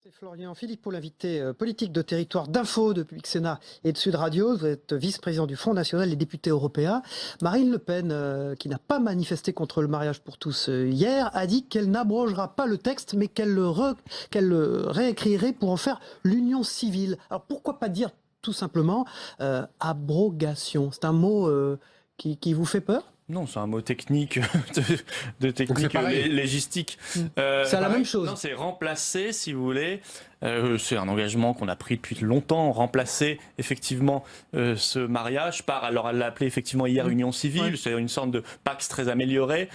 C'est Florian Philippot, l'invité politique de territoire d'Info, de Public Sénat et de Sud Radio. Vous êtes vice-président du Front National des députés européens. Marine Le Pen, qui n'a pas manifesté contre le mariage pour tous hier, a dit qu'elle n'abrogera pas le texte, mais qu'elle le réécrirait pour en faire l'union civile. Alors pourquoi pas dire tout simplement abrogation? C'est un mot qui vous fait peur? Non, c'est un mot technique, de technique légistique. C'est la même chose. Non, c'est remplacer, si vous voulez. C'est un engagement qu'on a pris depuis longtemps, remplacer effectivement ce mariage par, alors elle l'a appelé effectivement hier union civile, c'est une sorte de Pax très améliorée.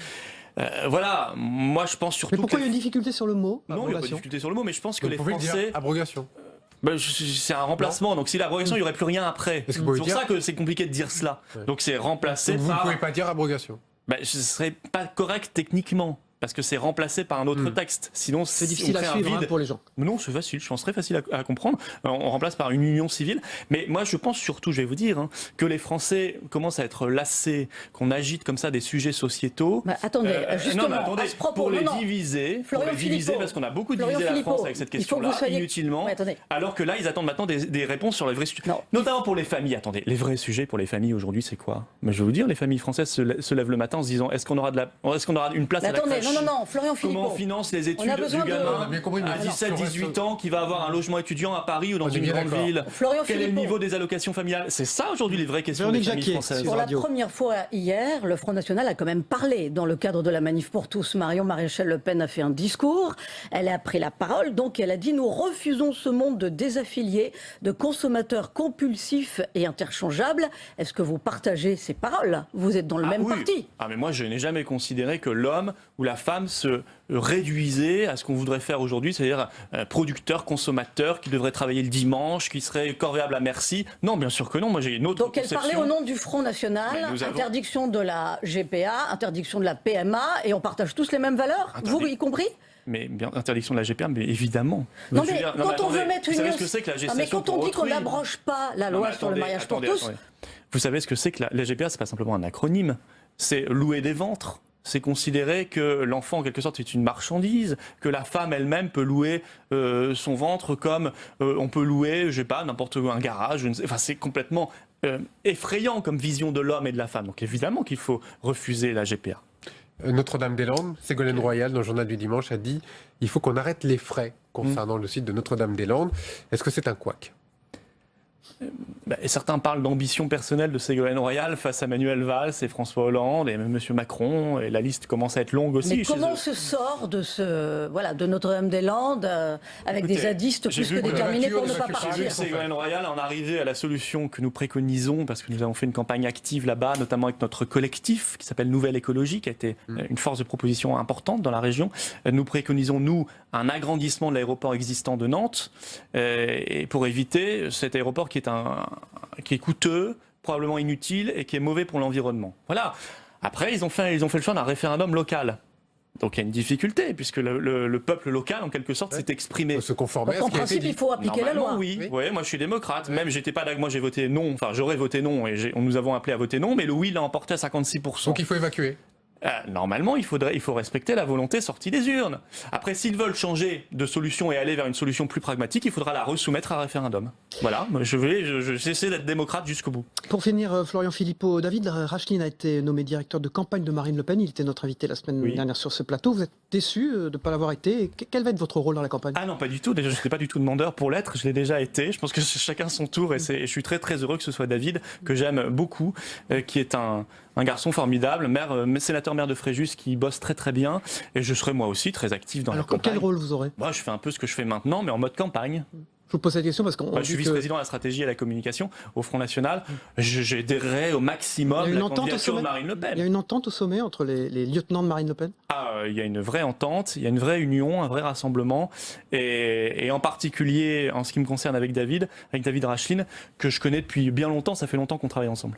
Voilà, moi je pense surtout. Mais pourquoi il y a une difficulté sur le mot? Non, il n'y a pas de difficulté sur le mot, mais je pense que les Français. Dire abrogation. C'est un remplacement, donc si l'abrogation, il n'y aurait plus rien après. C'est pour ça que c'est compliqué de dire cela. Ouais. Donc c'est remplacé par... Vous ne pouvez pas dire abrogation. Ce ne serait pas correct techniquement, parce que c'est remplacé par un autre texte. Sinon, c'est difficile à suivre pour les gens. Non, c'est facile, je pense très facile à comprendre. On remplace par une union civile. Mais moi, je pense surtout, je vais vous dire, que les Français commencent à être lassés, qu'on agite comme ça des sujets sociétaux. Attendez, justement, attendez, à ce propos, pour les diviser, parce qu'on a beaucoup divisé la France avec cette question-là, inutilement. Alors que là, ils attendent maintenant des réponses sur les vrais sujets. Notamment pour les familles. Attendez, les vrais sujets pour les familles aujourd'hui, c'est quoi? Je vais vous dire, les familles françaises se lèvent le matin en se disant, est-ce qu'on aura une place à la crèche? Non, Florian Philippot. Comment on finance les études du gamin à 17-18 ans qui va avoir un logement étudiant à Paris ou dans une grande ville? Quel est le niveau des allocations familiales? C'est ça aujourd'hui les vraies questions des familles françaises. Pour la première fois hier, le Front National a quand même parlé dans le cadre de la manif pour tous. Marion Maréchal Le Pen a fait un discours, elle a pris la parole, donc elle a dit: nous refusons ce monde de désaffiliés, de consommateurs compulsifs et interchangeables. Est-ce que vous partagez ces paroles? Vous êtes dans le même parti. Mais moi je n'ai jamais considéré que l'homme ou la femme se réduisait à ce qu'on voudrait faire aujourd'hui, c'est-à-dire producteur, consommateur, qui devrait travailler le dimanche, qui serait corvéable à merci. Non, bien sûr que non, moi j'ai une autre conception. Donc elle parlait au nom du Front National, interdiction de la GPA, interdiction de la PMA, et on partage tous les mêmes valeurs, vous y compris? Mais bien, interdiction de la GPA, mais évidemment. Non, mais quand on veut mettre une... Vous savez ce que c'est que la gestation? Mais quand on dit qu'on n'abroge pas la loi sur le mariage pour tous... Vous savez ce que c'est que la GPA? C'est pas simplement un acronyme, c'est louer des ventres. C'est considérer que l'enfant, en quelque sorte, est une marchandise, que la femme elle-même peut louer son ventre comme on peut louer, je sais pas, n'importe où, un garage. Enfin, c'est complètement effrayant comme vision de l'homme et de la femme. Donc évidemment qu'il faut refuser la GPA. Notre-Dame-des-Landes, Ségolène Royal, dans le journal du dimanche, a dit il faut qu'on arrête les frais concernant le site de Notre-Dame-des-Landes. Est-ce que c'est un couac? Et certains parlent d'ambition personnelle de Ségolène Royal face à Manuel Valls et François Hollande et même M. Macron, et la liste commence à être longue aussi. Mais comment on se sort de Notre-Dame-des-Landes avec des zadistes plus que déterminés pour ne pas partir? J'ai vu Ségolène Royal en arriver à la solution que nous préconisons, parce que nous avons fait une campagne active là-bas, notamment avec notre collectif qui s'appelle Nouvelle Écologie, qui a été une force de proposition importante dans la région. Nous préconisons, nous, un agrandissement de l'aéroport existant de Nantes, et pour éviter cet aéroport qui est coûteux, probablement inutile et qui est mauvais pour l'environnement. Voilà. Après, ils ont fait le choix d'un référendum local. Donc il y a une difficulté, puisque le peuple local, en quelque sorte, s'est exprimé. Il faut se conformer à ce qui a été dit. En principe, il faut appliquer la loi. Oui, moi je suis démocrate. Même j'étais pas d'accord, moi j'ai voté non, enfin j'aurais voté non, et nous avons appelé à voter non, mais le oui l'a emporté à 56%. Donc il faut évacuer. Normalement, il faut respecter la volonté sortie des urnes. Après, s'ils veulent changer de solution et aller vers une solution plus pragmatique, il faudra la resoumettre à référendum. Voilà, j'essaie d'être démocrate jusqu'au bout. Pour finir, Florian Philippot, David Rachlin a été nommé directeur de campagne de Marine Le Pen. Il était notre invité la semaine dernière sur ce plateau. Vous êtes déçu de ne pas l'avoir été? Quel va être votre rôle dans la campagne? Ah non, pas du tout. Déjà, je n'étais pas du tout demandeur pour l'être. Je l'ai déjà été. Je pense que c'est chacun son tour. Et je suis très très heureux que ce soit David, que j'aime beaucoup, qui est un garçon formidable, sénateur maire de Fréjus, qui bosse très très bien, et je serai moi aussi très actif dans la campagne. Quel rôle vous aurez? Moi, je fais un peu ce que je fais maintenant, mais en mode campagne. Je vous pose cette question parce qu'on je suis vice-président à la stratégie et à la communication au Front National. J'aiderai au maximum la candidature de Marine Le Pen. Il y a une entente au sommet entre les lieutenants de Marine Le Pen? Il y a une vraie entente, il y a une vraie union, un vrai rassemblement, et en particulier en ce qui me concerne avec David Rachlin, que je connais depuis bien longtemps, ça fait longtemps qu'on travaille ensemble.